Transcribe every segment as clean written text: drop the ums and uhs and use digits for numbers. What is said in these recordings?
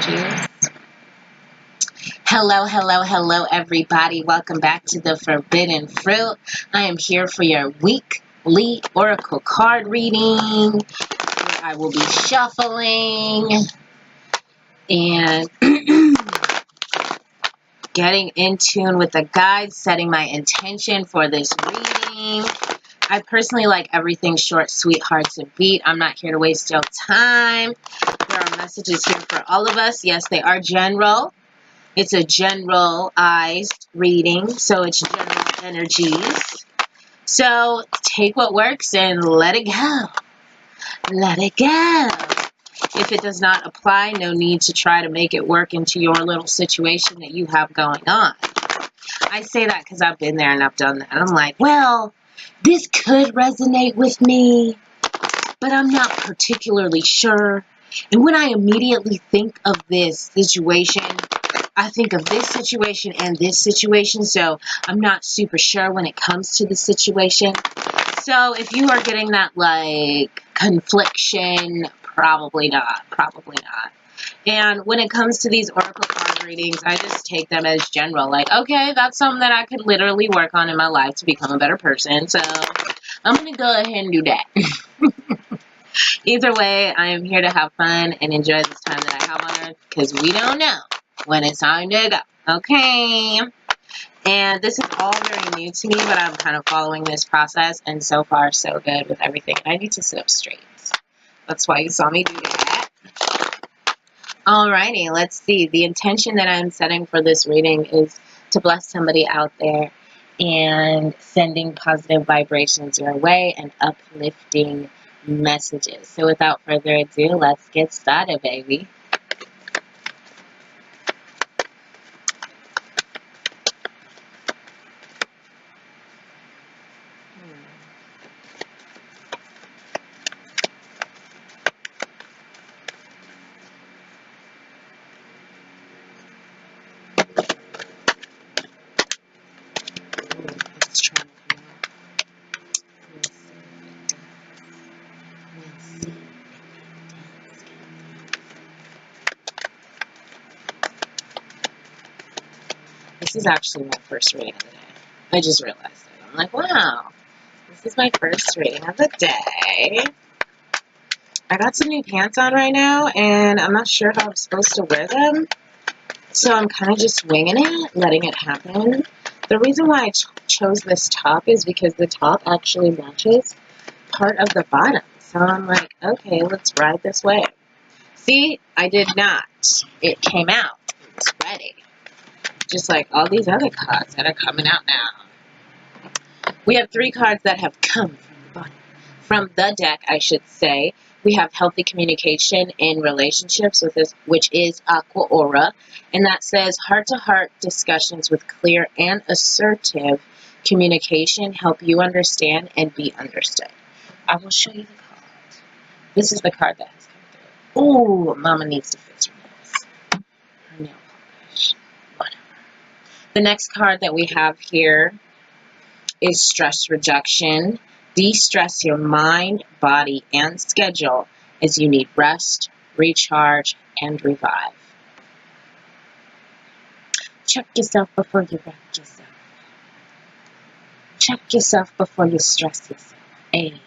energies. Hello, hello, hello, everybody. Welcome back to the Forbidden Fruit. I am here for your weekly oracle card reading, where I will be shuffling and getting in tune with the guides, setting my intention for this reading. I personally like everything short, sweet, hard to beat. I'm not here to waste your time. There are messages here for all of us. Yes, they are general. It's a generalized reading, so it's general energies. So take what works and let it go. Let it go. If it does not apply, no need to try to make it work into your little situation that you have going on. I say that because I've been there and I've done that. I'm like, well, this could resonate with me, but I'm not particularly sure. And when I immediately think of this situation, I think of this situation and this situation, so I'm not super sure when it comes to the situation. So if you are getting that, like, confliction, probably not. And when it comes to these oracle card readings, I just take them as general. Like, okay, that's something that I could literally work on in my life to become a better person. So I'm going to go ahead and do that. Either way, I am here to have fun and enjoy this time that I have on Earth, because we don't know when it's time to go. Okay. And this is all very new to me, but I'm kind of following this process, and so far so good with everything. I need to sit up straight. That's why you saw me do that. Alrighty, let's see. The intention that I'm setting for this reading is to bless somebody out there and sending positive vibrations your way and uplifting messages. So without further ado, let's get started, baby. This is actually my first reading of the day. I just realized it. I'm like, wow, this is my first reading of the day. I got some new pants on right now, and I'm not sure how I'm supposed to wear them. So I'm kind of just winging it, letting it happen. The reason why I chose this top is because the top actually matches part of the bottom. So I'm like, okay, let's ride this wave. See, I did not. It came out. It's ready. Just like all these other cards that are coming out now. We have 3 cards that have come from the bottom. From the deck, I should say. We have healthy communication in relationships, with this, which is Aqua Aura. And that says heart-to-heart discussions with clear and assertive communication help you understand and be understood. I will show you the card. This is the card that has come through. Ooh, Mama needs to fix her nails. Her nail polish. Whatever. The next card that we have here is stress reduction. De-stress your mind, body, and schedule as you need rest, recharge, and revive. Check yourself before you wreck yourself. Check yourself before you stress yourself. Hey.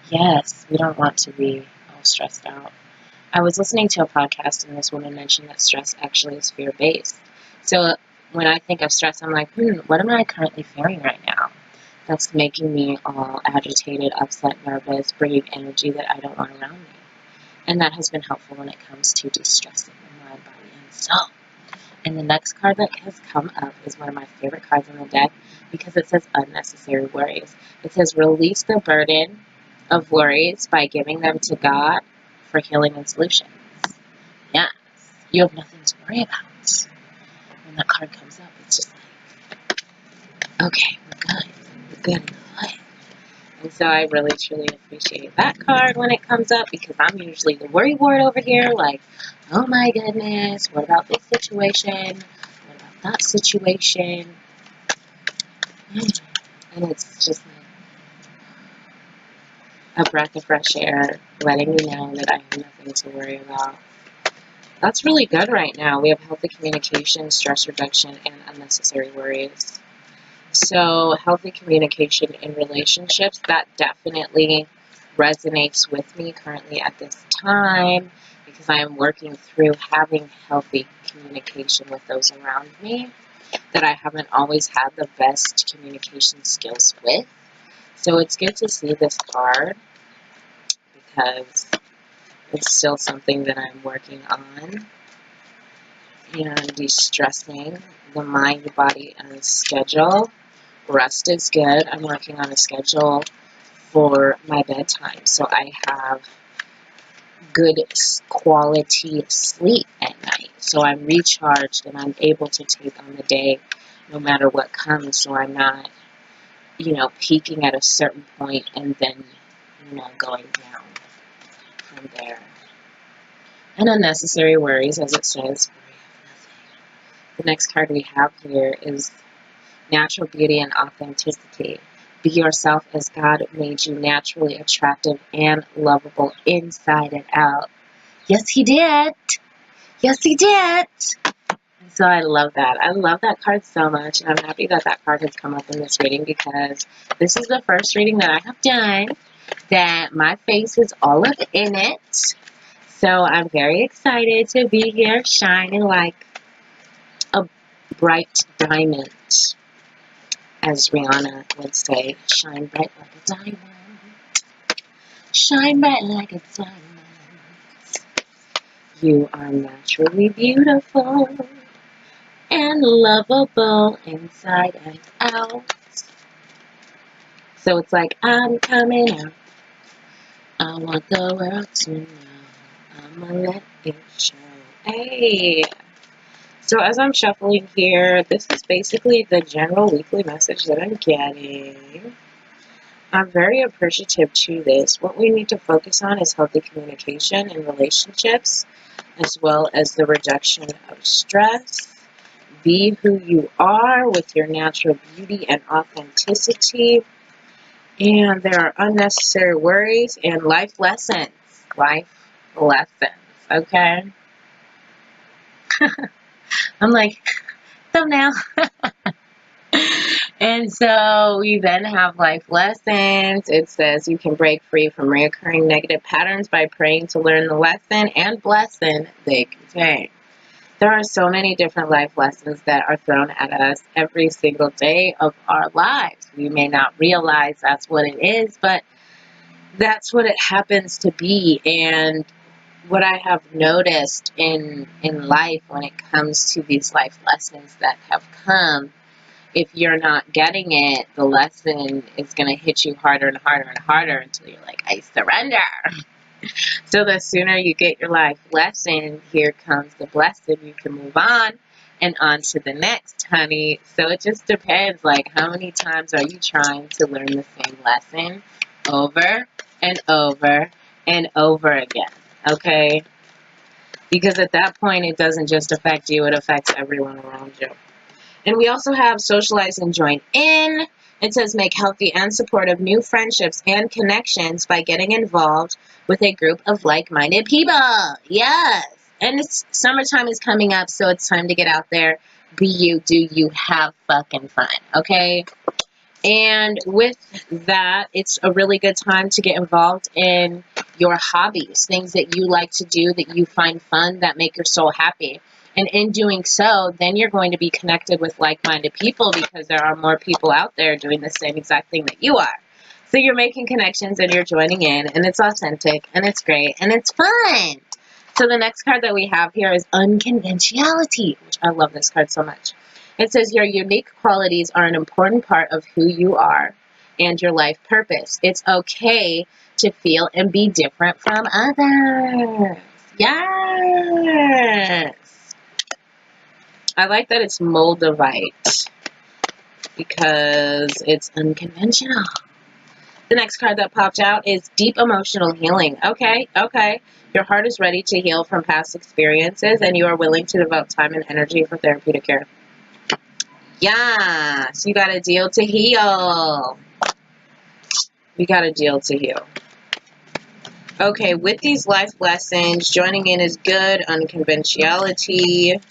Yes, we don't want to be all stressed out. I was listening to a podcast, and this woman mentioned that stress actually is fear-based. So when I think of stress, I'm like, what am I currently feeling right now that's making me all agitated, upset, nervous, bringing energy that I don't want around me? And that has been helpful when it comes to de-stressing my mind, body, and soul. And the next card that has come up is one of my favorite cards on the deck because it says unnecessary worries. It says release the burden of worries by giving them to God for healing and solutions. Yes, you have nothing to worry about. When that card comes up, it's just like, okay, we're good. And so I really, truly appreciate that card when it comes up, because I'm usually the worry ward over here, like, oh my goodness, what about this situation? What about that situation? And it's just like a breath of fresh air, letting me know that I have nothing to worry about. That's really good right now. We have healthy communication, stress reduction, and unnecessary worries. So, healthy communication in relationships, that definitely resonates with me currently at this time because I am working through having healthy communication with those around me that I haven't always had the best communication skills with. So, it's good to see this card because it's still something that I'm working on and de-stressing the mind, body, and schedule. Rest is good. I'm working on a schedule for my bedtime so I have good quality sleep at night. So I'm recharged and I'm able to take on the day no matter what comes. So I'm not, peaking at a certain point and then, going down from there. And unnecessary worries, as it says. The next card we have here is natural beauty and authenticity. Be yourself as God made you, naturally attractive and lovable inside and out. Yes, He did. Yes, He did. And so I love that. I love that card so much. And I'm happy that that card has come up in this reading because this is the first reading that I have done that my face is all up in it. So I'm very excited to be here shining like a bright diamond. As Rihanna would say, shine bright like a diamond. Shine bright like a diamond. You are naturally beautiful and lovable inside and out. So it's like, I'm coming out. I want the world to know. I'ma let it show. Hey! So as I'm shuffling here, this is basically the general weekly message that I'm getting. I'm very appreciative to this. What we need to focus on is healthy communication in relationships, as well as the reduction of stress. Be who you are with your natural beauty and authenticity. And there are unnecessary worries and life lessons. Life lessons, okay? I'm like, so now. And so we then have life lessons. It says you can break free from recurring negative patterns by praying to learn the lesson and blessing they contain. There are so many different life lessons that are thrown at us every single day of our lives. We may not realize that's what it is, but that's what it happens to be. And what I have noticed in life when it comes to these life lessons that have come, if you're not getting it, the lesson is going to hit you harder and harder and harder until you're like, I surrender. So the sooner you get your life lesson, here comes the blessing. You can move on and on to the next, honey. So it just depends, like, how many times are you trying to learn the same lesson over and over and over again, okay? Because at that point, it doesn't just affect you, it affects everyone around you. And we also have socialize and join in. It says make healthy and supportive new friendships and connections by getting involved with a group of like-minded people. Yes. And it's summertime is coming up, so it's time to get out there. Be you, do you, have fucking fun, okay? And with that, it's a really good time to get involved in your hobbies, things that you like to do, that you find fun, that make your soul happy. And in doing so, then you're going to be connected with like-minded people because there are more people out there doing the same exact thing that you are. So you're making connections and you're joining in, and it's authentic, and it's great, and it's fun. So the next card that we have here is unconventionality, which I love this card so much. It says your unique qualities are an important part of who you are and your life purpose. It's okay to feel and be different from others. Yes. I like that it's Moldavite because it's unconventional. The next card that popped out is deep emotional healing. Okay. Your heart is ready to heal from past experiences and you are willing to devote time and energy for therapeutic care. Yes, you got a deal to heal. You got a deal to heal. Okay, with these life lessons, joining in is good, unconventionality,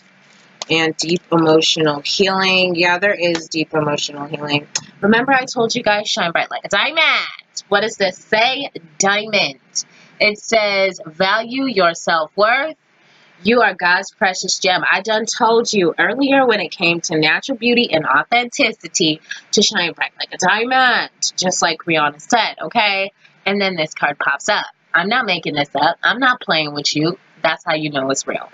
and deep emotional healing. Yeah, there is deep emotional healing. Remember I told you guys, shine bright like a diamond. What does this say? Diamond. It says, value your self-worth. You are God's precious gem. I done told you earlier when it came to natural beauty and authenticity to shine bright like a diamond, just like Rihanna said, okay? And then this card pops up. I'm not making this up. I'm not playing with you. That's how you know it's real.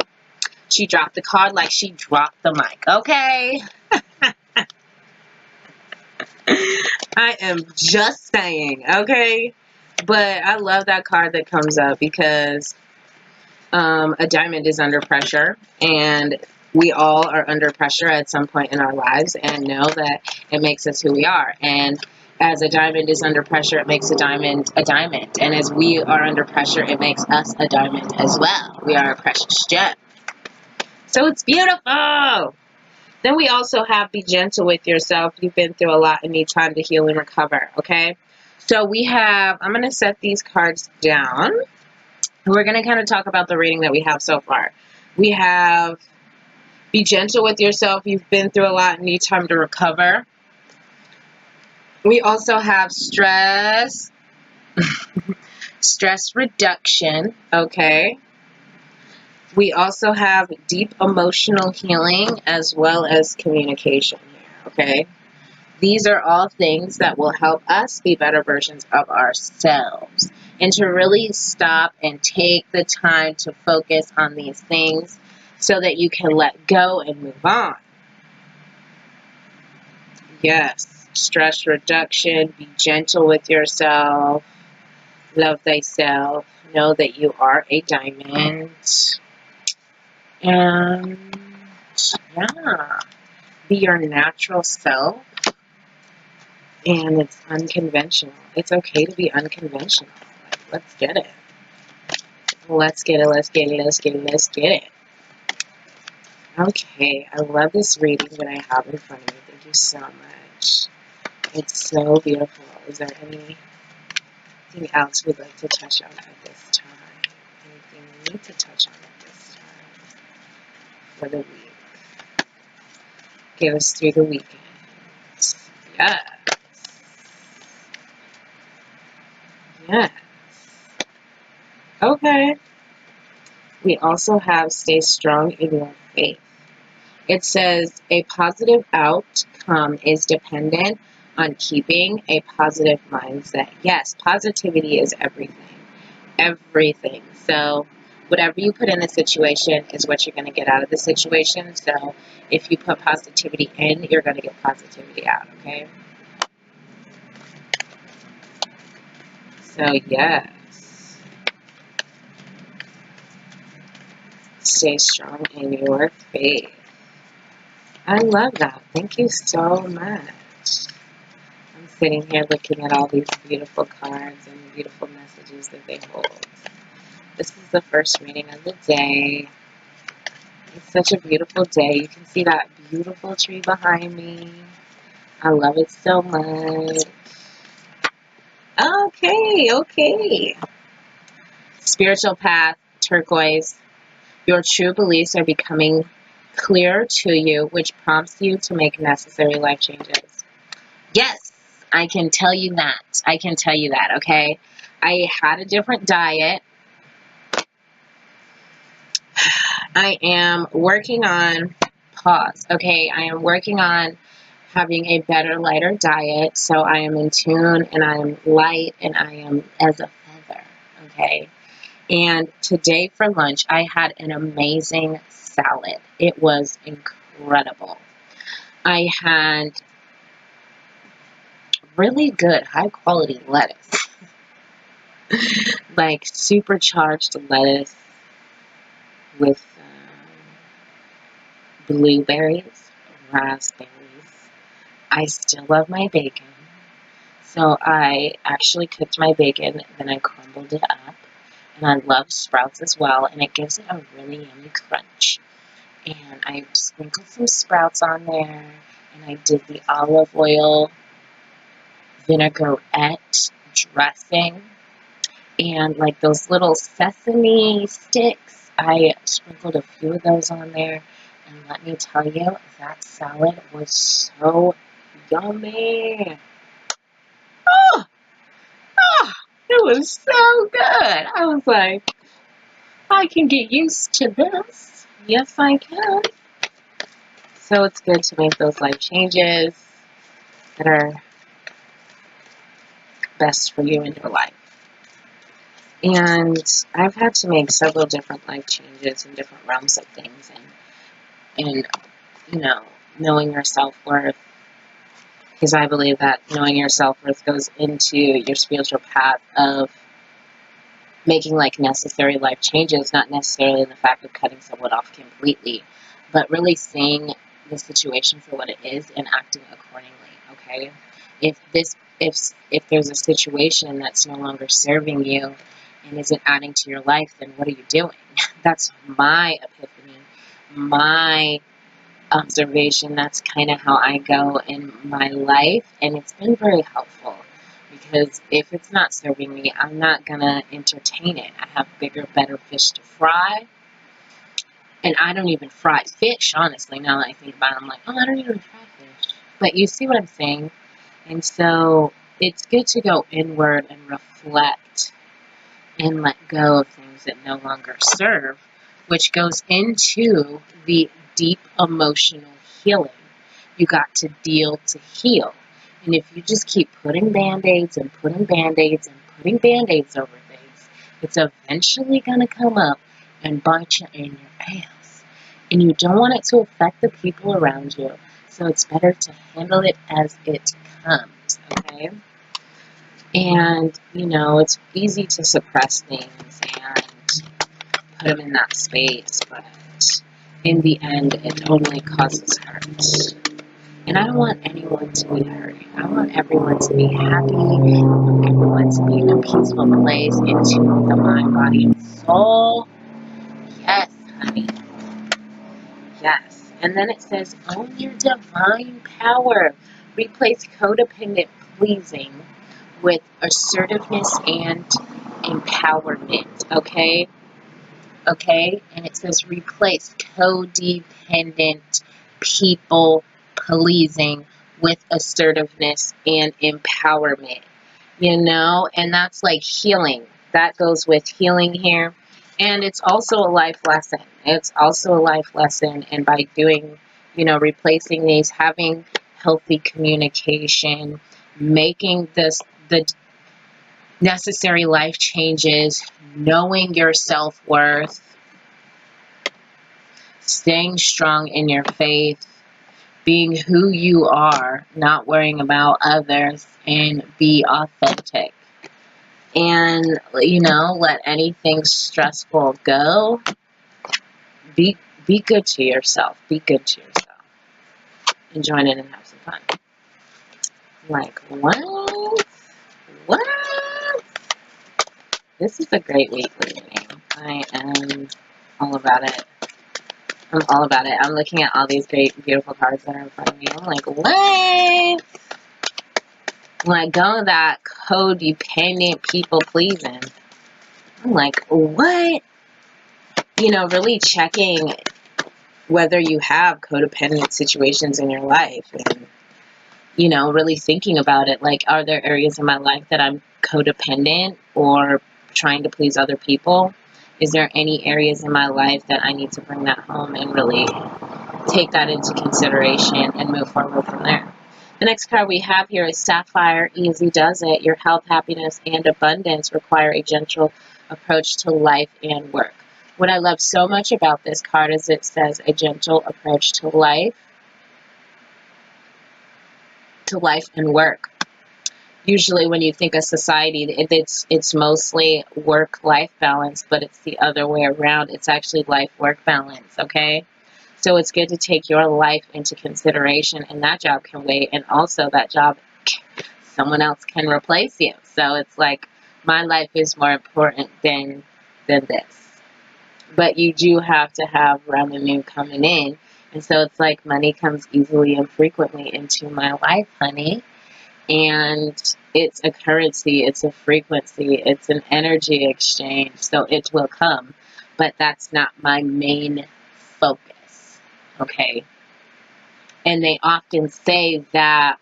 She dropped the card like she dropped the mic, okay? I am just saying, okay? But I love that card that comes up because a diamond is under pressure, and we all are under pressure at some point in our lives and know that it makes us who we are. And as a diamond is under pressure, it makes a diamond a diamond. And as we are under pressure, it makes us a diamond as well. We are a precious gem. So it's beautiful. Then we also have be gentle with yourself. You've been through a lot and need time to heal and recover, okay? So we have, I'm going to set these cards down. We're going to kind of talk about the reading that we have so far. We have be gentle with yourself. You've been through a lot and need time to recover. We also have stress, stress reduction, okay? We also have deep emotional healing as well as communication here, okay? These are all things that will help us be better versions of ourselves. And to really stop and take the time to focus on these things so that you can let go and move on. Yes, stress reduction, be gentle with yourself, love thyself, know that you are a diamond. And yeah, be your natural self. And it's unconventional. It's okay to be unconventional. Like, let's get it. Let's get it, let's get it, let's get it, let's get it. Okay, I love this reading that I have in front of me. Thank you so much. It's so beautiful. Is there anything else we'd like to touch on at this time? Anything we need to touch on at this time for the week? Get us through the weekend. Yes. Yes. Okay. We also have stay strong in your faith. It says a positive outcome is dependent on keeping a positive mindset. Yes, positivity is everything. Everything. So whatever you put in the situation is what you're going to get out of the situation. So if you put positivity in, you're going to get positivity out, okay? So yes. Stay strong in your faith. I love that. Thank you so much. I'm sitting here looking at all these beautiful cards and beautiful messages that they hold. This is the first reading of the day. It's such a beautiful day. You can see that beautiful tree behind me. I love it so much. Okay. Spiritual path, turquoise. Your true beliefs are becoming clear to you, which prompts you to make necessary life changes. Yes, I can tell you that. I can tell you that, okay? I had a different diet. I am working on, pause, okay? I am working on having a better, lighter diet, so I am in tune, and I am light, and I am as a feather, okay? And today for lunch, I had an amazing salad. It was incredible. I had really good, high-quality lettuce. Like supercharged lettuce with blueberries, raspberries. I still love my bacon. So I actually cooked my bacon, then I crumbled it up. And I love sprouts as well, and it gives it a really yummy crunch. And I sprinkled some sprouts on there, and I did the olive oil vinaigrette dressing. And like those little sesame sticks, I sprinkled a few of those on there. And let me tell you, that salad was so yummy. Oh, oh, it was so good. I was like, I can get used to this. Yes, I can. So it's good to make those life changes that are best for you in your life. And I've had to make several different life changes in different realms of things, and knowing your self-worth, because I believe that knowing your self-worth goes into your spiritual path of making like necessary life changes, not necessarily in the fact of cutting someone off completely, but really seeing the situation for what it is and acting accordingly. Okay, if there's a situation that's no longer serving you and isn't adding to your life, then what are you doing? That's my epiphany, my observation. That's kind of how I go in my life, and it's been very helpful, because if it's not serving me, I'm not gonna entertain it. I have bigger, better fish to fry, and I don't even fry fish, honestly. Now that I think about it, I'm like, oh, I don't even fry fish. But you see what I'm saying? And so it's good to go inward and reflect and let go of things that no longer serve, which goes into the deep emotional healing. You got to deal to heal. And if you just keep putting band-aids and putting band-aids and putting band-aids over things, it's eventually going to come up and bite you in your ass. And you don't want it to affect the people around you. So it's better to handle it as it comes, okay? And, it's easy to suppress things and put them in that space, but in the end, it only causes hurt. And I don't want anyone to be hurt. I want everyone to be happy. I want everyone to be in a peaceful place, into the mind, body, and soul. Yes, honey. Yes. And then it says, own your divine power. Replace codependent pleasing with assertiveness and empowerment. Okay? Okay? And it says, replace codependent people pleasing with assertiveness and empowerment. And that's like healing. That goes with healing here. And it's also a life lesson. It's also a life lesson. And by doing, replacing these, having healthy communication, making the necessary life changes, knowing your self-worth, staying strong in your faith, being who you are, not worrying about others, and be authentic. And, let anything stressful go. Be good to yourself. Be good to yourself. And join in and have some fun. Like, what? What? This is a great weekly reading. I am all about it. I'm all about it. I'm looking at all these great, beautiful cards that are in front of me. I'm like, what? Like, go that codependent people pleasing. I'm like, what? Really checking whether you have codependent situations in your life, and, really thinking about it. Like, are there areas in my life that I'm codependent or trying to please other people? Is there any areas in my life that I need to bring that home and really take that into consideration and move forward from there? The next card we have here is Sapphire. Easy does it. Your health, happiness, and abundance require a gentle approach to life and work. What I love so much about this card is it says a gentle approach to life and work. Usually when you think of society, it's mostly work-life balance, but it's the other way around. It's actually life-work balance, okay? So it's good to take your life into consideration, and that job can wait, and also that job, someone else can replace you. So it's like, my life is more important than this. But you do have to have revenue coming in, and so it's like money comes easily and frequently into my life, honey. and it's a currency, it's a frequency, it's an energy exchange, so it will come, but that's not my main focus, okay? And they often say that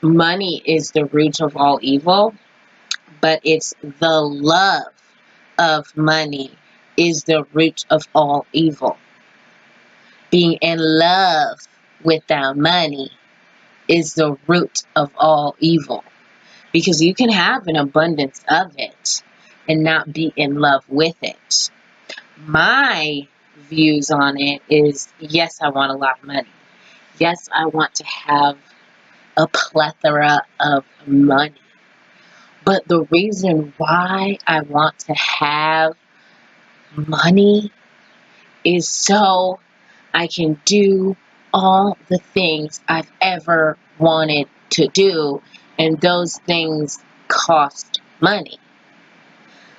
money is the root of all evil, but it's the love of money is the root of all evil. Being in love with that money is the root of all evil, because you can have an abundance of it and not be in love with it. My views on it is, yes, I want a lot of money. Yes, I want to have a plethora of money. But the reason why I want to have money is so I can do all the things I've ever wanted to do, and those things cost money.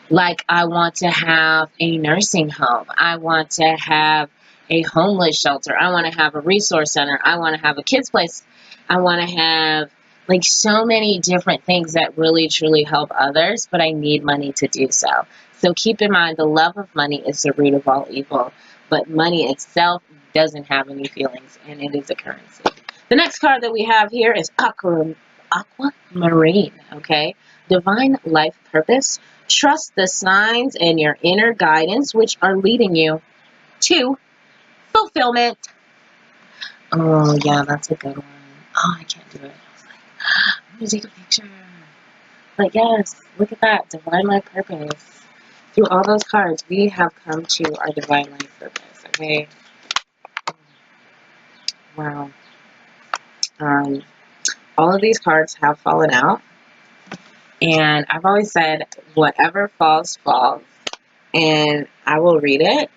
Like, I want to have a nursing home. I want to have a homeless shelter. I want to have a resource center. I want to have a kids place. I want to have like so many different things that really truly help others, but I need money to do so. So keep in mind, the love of money is the root of all evil, but money itself doesn't have any feelings, and it is a currency. The next card that we have here is Aquamarine, okay? Divine life purpose. Trust the signs and your inner guidance, which are leading you to fulfillment. Oh, yeah, that's a good one. Oh, I can't do it. I'm going to take a picture. But yes, look at that. Divine life purpose. Through all those cards, we have come to our divine life purpose, okay? Wow. All of these cards have fallen out. And I've always said, whatever falls, falls. And I will read it.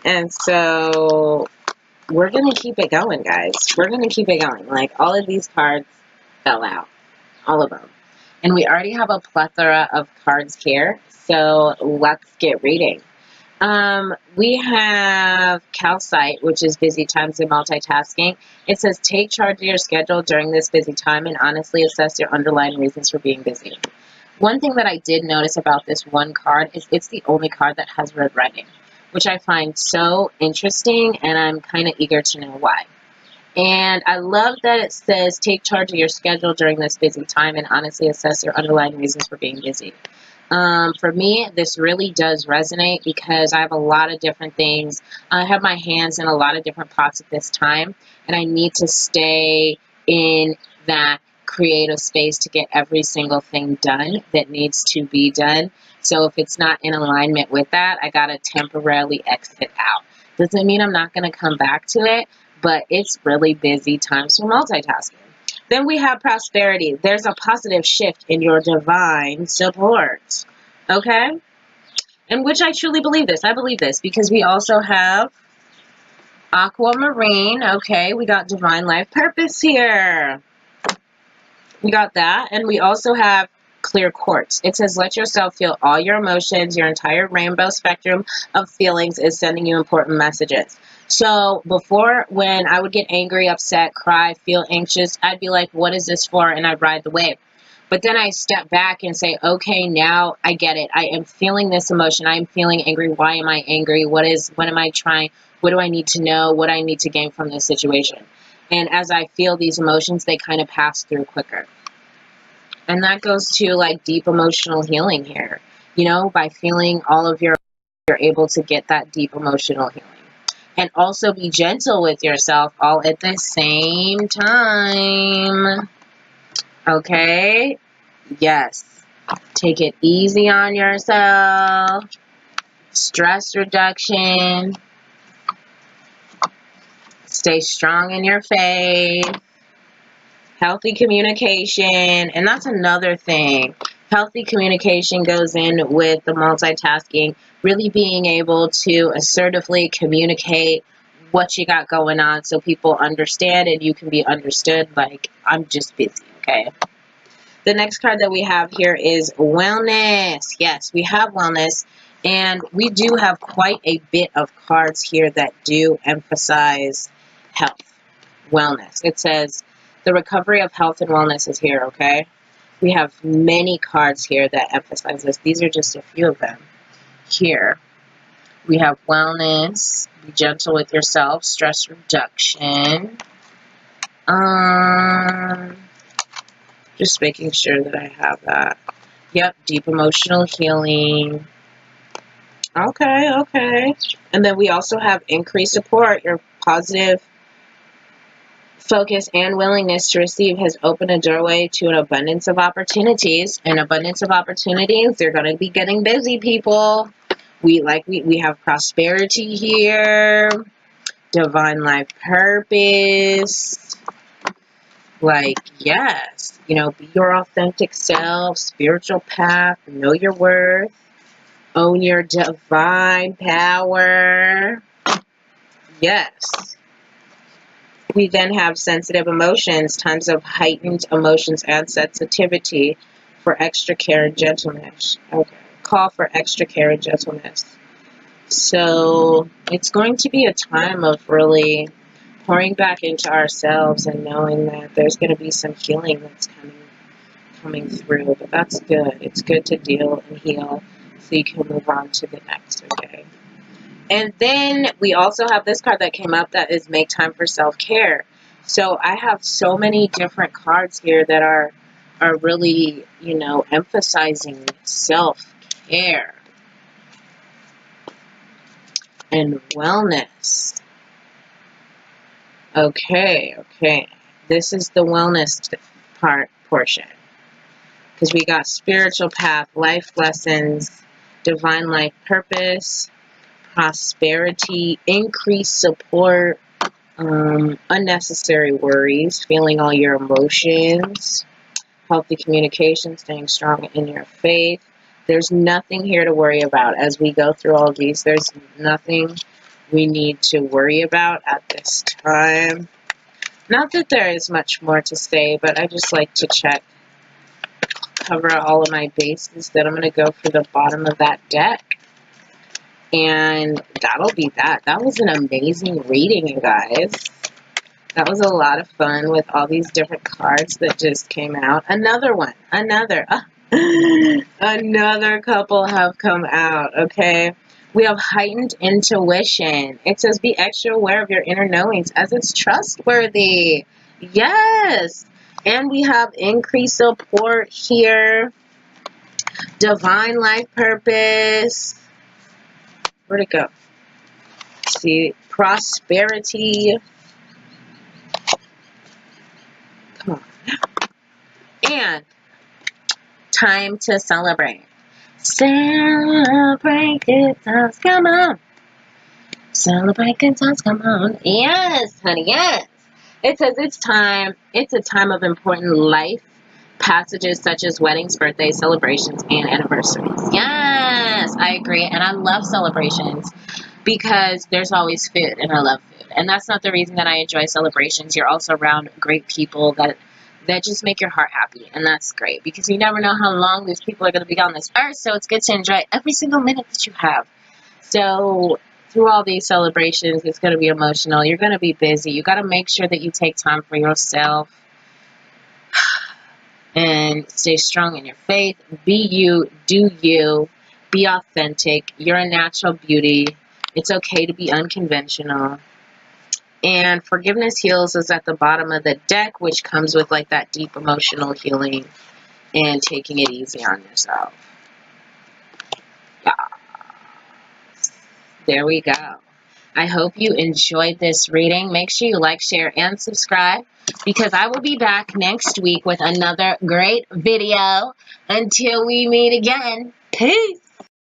And so we're going to keep it going, guys. We're going to keep it going. Like, all of these cards fell out. All of them. And we already have a plethora of cards here. So let's get reading. We have Calcite, which is busy times and multitasking. It says, take charge of your schedule during this busy time and honestly assess your underlying reasons for being busy. One thing that I did notice about this one card is it's the only card that has red writing, which I find so interesting, and I'm kind of eager to know why. And I love that it says, take charge of your schedule during this busy time and honestly assess your underlying reasons for being busy. For me, this really does resonate because I have a lot of different things. I have my hands in a lot of different pots at this time, and I need to stay in that creative space to get every single thing done that needs to be done. So if it's not in alignment with that, I gotta temporarily exit out. Doesn't mean I'm not gonna come back to it, but it's really busy times for multitasking. Then we have prosperity. There's a positive shift in your divine support. Okay? And which I truly believe this. I believe this because we also have Aquamarine. Okay, we got divine life purpose here. We got that. And we also have clear quartz. It says, let yourself feel all your emotions. Your entire rainbow spectrum of feelings is sending you important messages. So before, when I would get angry, upset, cry, feel anxious, I'd be like, what is this for? And I'd ride the wave. But then I step back and say, okay, now I get it. I am feeling this emotion. I am feeling angry. Why am I angry? What am I trying? What do I need to know? What do I need to gain from this situation? And as I feel these emotions, they kind of pass through quicker. And that goes to like deep emotional healing here. You know, by feeling all of you're able to get that deep emotional healing. And also be gentle with yourself all at the same time. Okay? Yes. Take it easy on yourself. Stress reduction. Stay strong in your faith. Healthy communication. And that's another thing. Healthy communication goes in with the multitasking. Really being able to assertively communicate what you got going on so people understand and you can be understood. Like, I'm just busy, okay? The next card that we have here is wellness. Yes, we have wellness. And we do have quite a bit of cards here that do emphasize health. wellness. It says the recovery of health and wellness is here, okay? We have many cards here that emphasize this. These are just a few of them. Here, we have wellness, be gentle with yourself, stress reduction. Just making sure that I have that. Yep, deep emotional healing. Okay, okay. And then we also have increased support. Your positive focus and willingness to receive has opened a doorway to an abundance of opportunities. An abundance of opportunities. They're going to be getting busy, people. We have prosperity here. Divine life purpose. Like, yes, you know, be your authentic self, spiritual path, know your worth, own your divine power. Yes. We then have sensitive emotions, times of heightened emotions and sensitivity for extra care and gentleness. Okay. Call for extra care and gentleness. So it's going to be a time of really pouring back into ourselves and knowing that there's going to be some healing that's coming through. But that's good. It's good to deal and heal so you can move on to the next, okay? And then we also have this card that came up that is make time for self-care. So I have so many different cards here that are really, you know, emphasizing self-care and wellness. Okay, okay. This is the wellness portion. Because we got spiritual path, life lessons, divine life purpose, prosperity, increased support, unnecessary worries, feeling all your emotions, healthy communication, staying strong in your faith. There's nothing here to worry about as we go through all of these. There's nothing we need to worry about at this time. Not that there is much more to say, but I just like to cover all of my bases. Then I'm going to go for the bottom of that deck. And that'll be that. That was an amazing reading, you guys. That was a lot of fun with all these different cards that just came out. Another one. Another couple have come out, okay? We have heightened intuition. It says be extra aware of your inner knowings as it's trustworthy. Yes. And we have increased support here. Divine life purpose. Where'd it go? See, prosperity. Come on. And time to celebrate. Celebrate good times. Come on. Celebrate good times. Come on. Yes, honey. Yes. It says it's time. It's a time of important life passages such as weddings, birthdays, celebrations, and anniversaries. Yes, I agree. And I love celebrations because there's always food, and I love food. And that's not the reason that I enjoy celebrations. You're also around great people that just make your heart happy. And that's great because you never know how long these people are going to be on this earth. So it's good to enjoy every single minute that you have. So through all these celebrations, it's going to be emotional. You're going to be busy. You got to make sure that you take time for yourself and stay strong in your faith. Be you, do you, be authentic. You're a natural beauty. It's okay to be unconventional. And forgiveness heals is at the bottom of the deck, which comes with like that deep emotional healing and taking it easy on yourself. Yeah. There we go. I hope you enjoyed this reading. Make sure you like, share, and subscribe because I will be back next week with another great video. Until we meet again, peace.